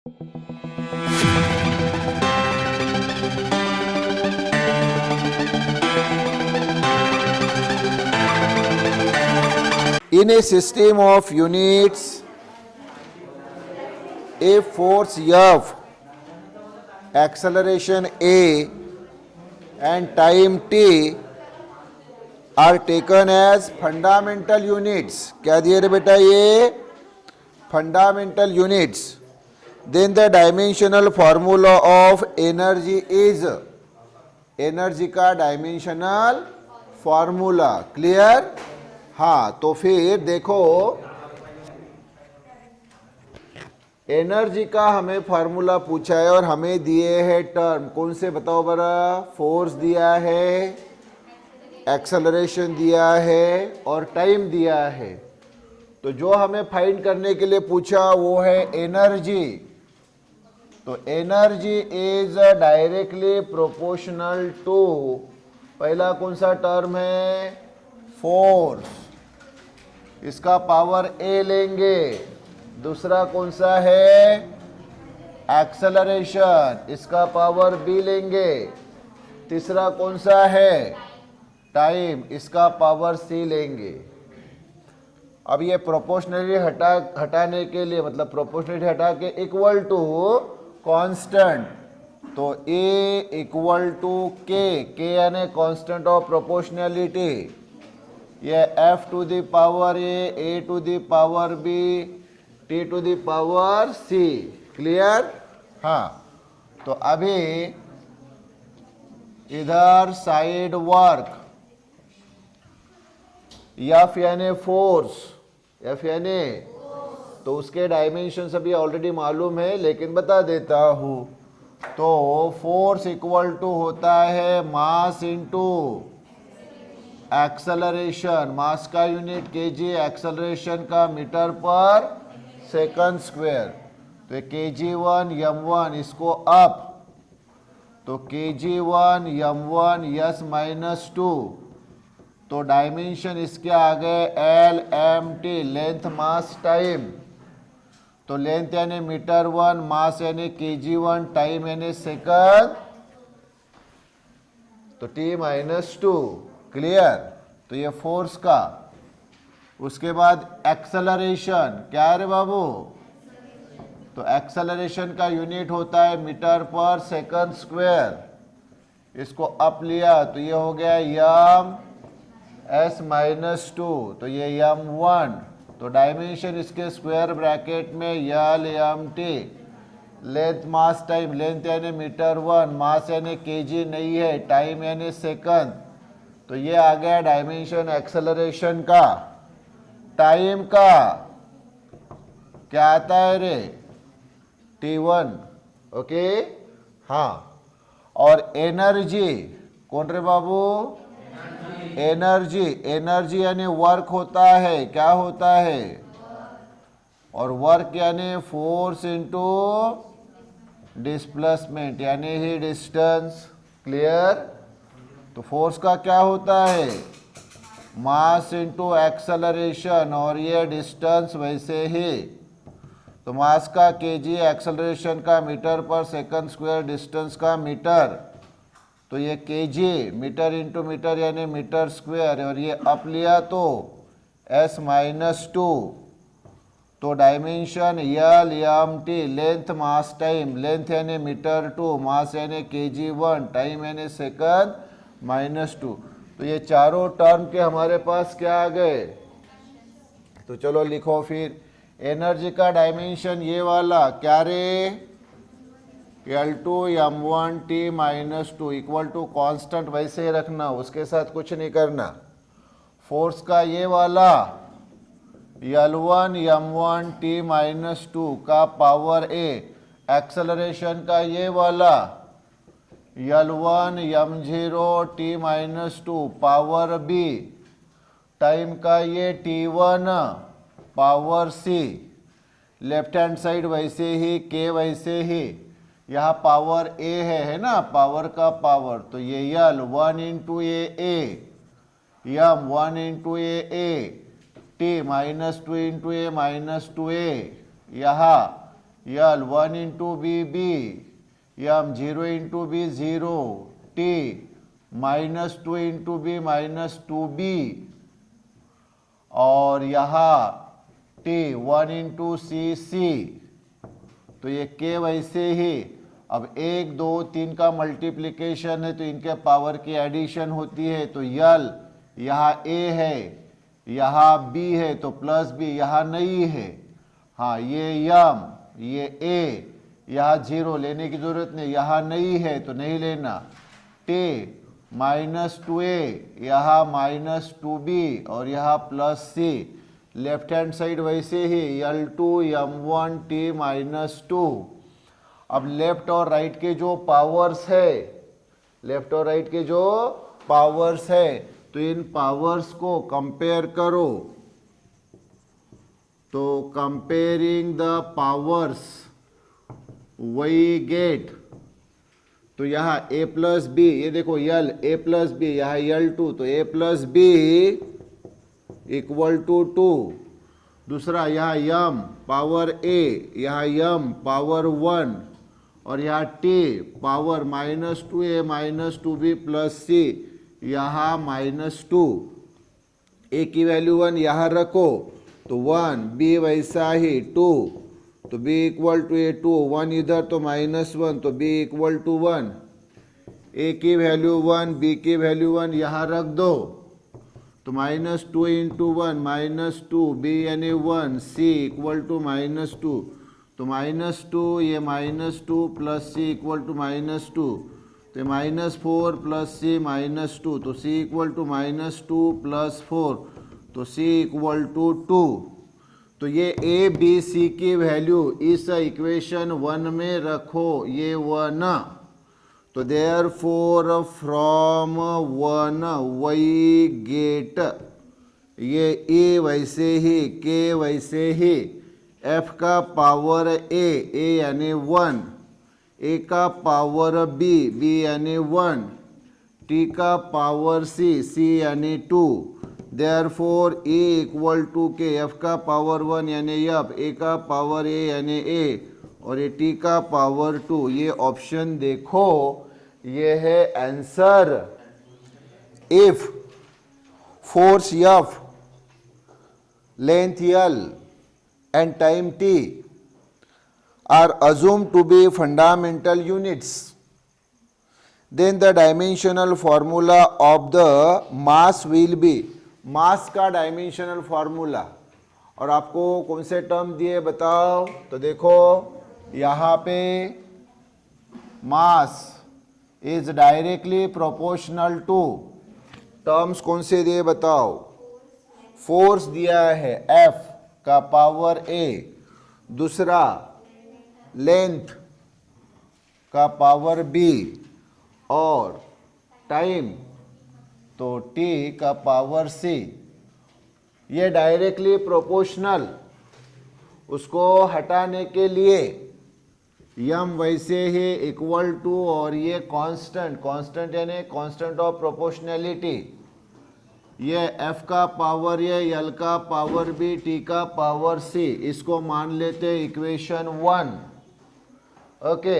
In a system of units, a force F, acceleration A, and time t are taken as fundamental units. क्या दिए रे बेटा ये fundamental units. Then the dimensional formula of energy is, energy का dimensional formula clear. हाँ तो फिर देखो एनर्जी का हमें फार्मूला पूछा है और हमें दिए हैं टर्म. कौन से बताओ बरा. फोर्स दिया है, एक्सेलरेशन दिया है और टाइम दिया है. तो जो हमें फाइंड करने के लिए पूछा वो है एनर्जी. तो energy is directly proportional to, पहला कौन सा टर्म है फोर्स, इसका पावर ए लेंगे. दूसरा कौन सा है एक्सेलरेशन, इसका पावर बी लेंगे. तीसरा कौन सा है टाइम, इसका पावर सी लेंगे. अब ये प्रोपोर्शनली हटाने के लिए मतलब प्रोपोर्शनली हटा के इक्वल टू कांस्टेंट, तो ए इक्वल टू के यानी कांस्टेंट ऑफ प्रोपोर्शनलिटी. ये F to the power A to the power B, T to the power C. Clear. हाँ तो अभी इधर साइड वर्क एफ यानी फोर्स, एफ यानी तो उसके डायमेंशन अभी ऑलरेडी मालूम है लेकिन बता देता हूं. तो फोर्स इक्वल टू होता है मास इनटू एक्सेलरेशन. मास का यूनिट केजी, एक्सेलरेशन का मीटर पर सेकंड स्क्वायर. तो kg1 m1 इसको अप, तो kg1 m1 यस माइनस 2. तो डायमेंशन इसके आ गए L M T, length mass time. तो लेंथ यानी मीटर 1, मास यानी kg1, टाइम यानी सेकंड, तो t माइनस 2. क्लियर. तो ये फोर्स का. उसके बाद एक्सेलरेशन क्या है रे बाबू, तो एक्सेलरेशन का यूनिट होता है मीटर पर सेकंड स्क्वायर. इसको अप लिया तो ये हो गया यम एस माइनस 2, तो ये यम 1. तो डायमेंशन इसके स्क्वायर ब्रैकेट में L M T. Length mass time, length यानी मीटर 1, मास यानी केजी नहीं है, टाइम यानी सेकंड. तो ये आ गया डायमेंशन एक्सेलरेशन का. टाइम का क्या आता है रे T1. ओके. हाँ और एनर्जी कौन रे बाबू, एनर्जी. एनर्जी यानी वर्क होता है, क्या होता है, और वर्क यानी फोर्स इनटू डिस्प्लेसमेंट यानी ही डिस्टेंस. क्लियर. तो फोर्स का क्या होता है मास इनटू एक्सेलरेशन और ये डिस्टेंस वैसे ही. तो मास का केजी, एक्सेलरेशन का metre per second square, distance का मीटर. तो ये केजी मीटर इंटू मीटर यानी मीटर स्क्वायर, और ये अप लिया तो एस माइनस 2. तो dimension L M T, length mass time, length यानी मीटर 2, मास यानी kg1, टाइम यानी सेकंड माइनस 2. तो ये चारों टर्म के हमारे पास क्या आ गए. तो चलो लिखो फिर. एनर्जी का डायमेंशन ये वाला क्या रे, L2 m1 t minus 2 equal to constant वैसे ही रखना, उसके साथ कुछ नहीं करना. फोर्स का ये वाला L1 m1 t माइनस 2 का पावर a. एक्सेलरेशन का ये वाला L1 m0 t minus 2 power b. Time का ये T1 power c. Left hand side वैसे ही, k वैसे ही. यहाँ पावर a है ना, पावर का पावर. तो ये L 1 into A, M 1 into A, T minus 2 into A minus 2 ए. यहाँ L 1 into B B, M 0 into B 0, T -2 into B -2b, और यहाँ टी 1 इंटू सी सी। तो ये के वैसे ही, अब 1 2 3 का मल्टीप्लिकेशन है तो इनके पावर की एडिशन होती है। तो यल यहाँ ए है, यहाँ बी है तो प्लस बी, यहाँ नहीं है। हाँ ये यम, ये ए, यहाँ 0 लेने की जरूरत नहीं, यहाँ नहीं है तो नहीं लेना। टी -2a, यहाँ -2b, और यहाँ प्लस सी। लेफ्ट हैंड साइड वैसे ही L2 M1 T -2। अब लेफ्ट और राइट के जो पावर्स है, लेफ्ट और राइट के जो पावर्स है, तो इन पावर्स को कंपेयर करो। तो comparing the powers we get, तो यहाँ a प्लस बी, ये देखो यल a प्लस बी, यहाँ L2, तो a plus B equal to 2। दूसरा यहाँ यम पावर a, यहाँ यम पावर 1, और यहाँ t power -2a -2b plus c, यहाँ -2। a की वैल्यू 1 यहाँ रखो तो 1, b वैसा ही 2, तो b इक्वल टू ए 2, 1 इधर तो -1, तो b इक्वल टू 1। a की वैल्यू 1, b की वैल्यू 1 यहाँ रख दो, तो -2 इंटू 1 -2, b यानी 1, c इक्वल टू -2, तो -2 ये -2 प्लस c इक्वल टू -2, तो -4 प्लस c -2, तो c इक्वल टू -2 प्लस 4, तो c इक्वल टू 2। तो ये a b c की वैल्यू इस इक्वेशन 1 में रखो, ये 1। तो therefore from 1 we get, ये e वैसे ही, k वैसे ही, f का पावर a यानी 1, a का पावर b यानी 1, t का पावर c यानी 2। देयरफॉर e इक्वल टू के, f का पावर 1 यानी f, a का पावर a यानी a, और ये t का पावर 2। ये ऑप्शन देखो, ये है answer. If force f, length l and time t are assumed to be fundamental units, then the dimensional formula of the mass will be, मास का डायमेंशनल फॉर्मूला। और आपको कौन से टर्म दिए बताओ, तो देखो यहाँ पे mass is directly proportional to, terms कौन से दिए बताओ, फोर्स दिया है F का पावर a, दूसरा लेंथ का पावर b, और टाइम तो t का पावर c। ये डायरेक्टली प्रोपोर्शनल, उसको हटाने के लिए यम वैसे ही इक्वल टू, और ये कांस्टेंट, कांस्टेंट यानी कांस्टेंट ऑफ प्रोपोर्शनैलिटी, ये f का पावर ये, l का पावर b, t का पावर c, इसको मान लेते इक्वेशन 1। ओके,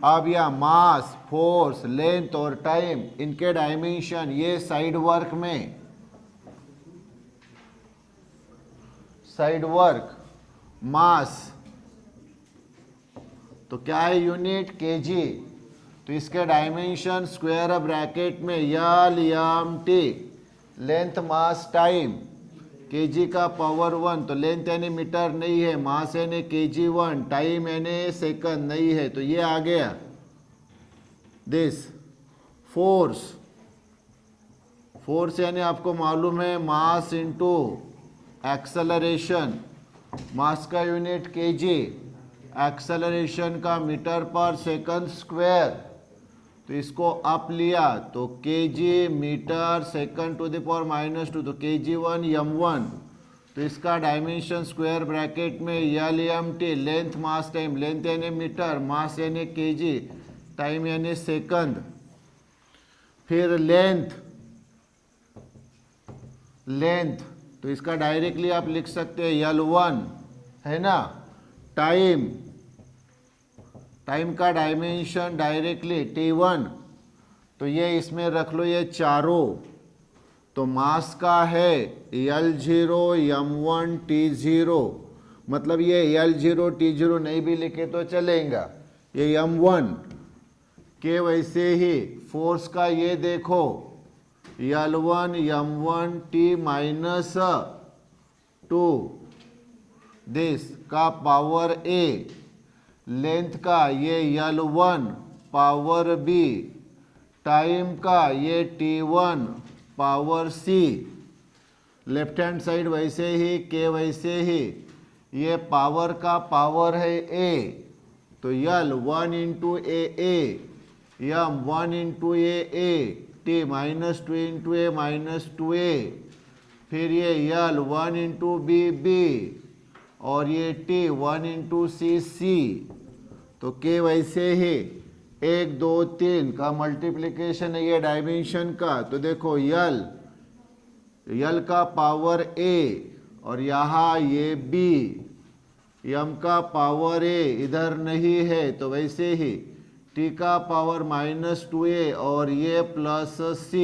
अब यह मास, फोर्स, लेंथ और टाइम, इनके डायमेंशन, ये साइड वर्क में, साइड वर्क मास तो क्या है यूनिट, केजी। तो इसके डायमेंशन स्क्वायर ब्रैकेट में L M T, length mass time, kg का पावर 1, तो लेंथ यानी मीटर नहीं है, मास यानी केजी 1, टाइम यानी सेकंड नहीं है, तो ये आ गया। दिस फोर्स, फोर्स यानी आपको मालूम है मास इंटू एक्सेलरेशन, मास का यूनिट केजी, एक्सेलरेशन का मीटर पर सेकंड स्क्वायर, तो इसको अप लिया तो K G metre second to the power -2, तो केजी 1 m1, तो इसका डायमेंशन स्क्वायर ब्रैकेट में L M T, length mass time, length यानी मीटर, मास यानी केजी, टाइम यानी सेकंड। फिर लेंथ, लेंथ तो इसका डायरेक्टली आप लिख सकते हैं L1 है ना, टाइम टाइम का डायमेंशन डायरेक्टली T1, तो ये इसमें रख लो ये चारों, तो मास का है L0 M1 T0, मतलब ये L0 T0 नहीं भी लिखे तो चलेगा, ये M1 के। वैसे ही फोर्स का ये देखो L1 M1 T minus 2 this का पावर A, लेंथ का ये L1 पावर B, टाइम का ये T1 power C, left hand side वैसे ही के वैसे ही, ये पावर का पावर है A, तो L1 into A, M 1 into A, T minus 2 into A minus 2A, फिर ये L1 इंटू B, और ये T 1 इंटू C, तो के वैसे ही 1 2 3 का मल्टीप्लिकेशन है ये डायमेंशन का, तो देखो L का पावर A और यहाँ ये B, M का पावर A इधर नहीं है, तो वैसे ही T का पावर माइनस 2A और ये plus C,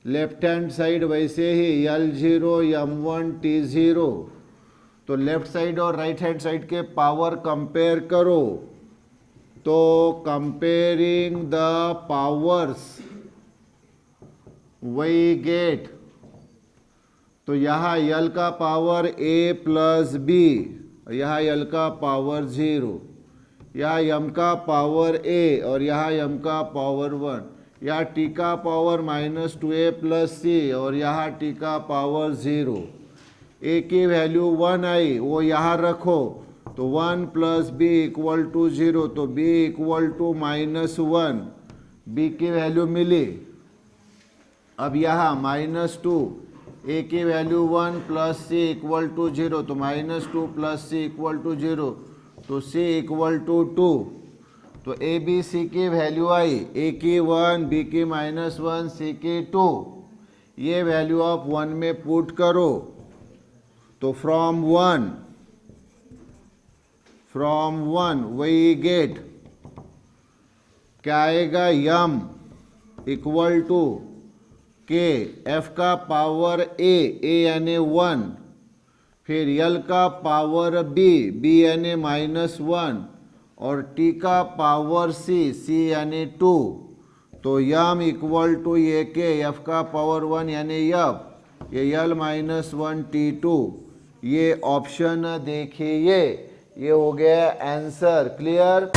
left hand side वैसे ही L0 M1 T0, तो लेफ्ट साइड और राइट हैंड साइड के पावर कंपेयर करो, तो comparing the powers we get, तो यहाँ L का पावर A प्लस B, यहाँ L का पावर 0, यहाँ M का पावर A और यहाँ M का पावर 1, यहाँ T का power minus 2A plus C और यहाँ T का पावर 0। A की वैल्यू 1 आई, वो यहाँ रखो, तो 1 प्लस B इक्वल टू 0, तो B equal to minus 1, B की वैल्यू मिली। अब यहाँ माइनस 2, A की value 1 plus C equal to 0, तो minus 2 plus C equal to 0, तो C इक्वल टू 2, तो A B C की वैल्यू आई, A की 1, B की माइनस 1, C की 2, ये वैल्यू आप 1 में पुट करो, तो फ्रॉम 1 वी गेट क्या आएगा, M इक्वल टू के F का पावर A यानी 1, फिर L का पावर B यानी माइनस 1 और T का पावर C यानी 2, तो M इक्वल टू ये के F का पावर 1 यानी F, ये L माइनस 1 T2, ये ऑप्शन देखिए, ये हो गया आंसर। क्लियर।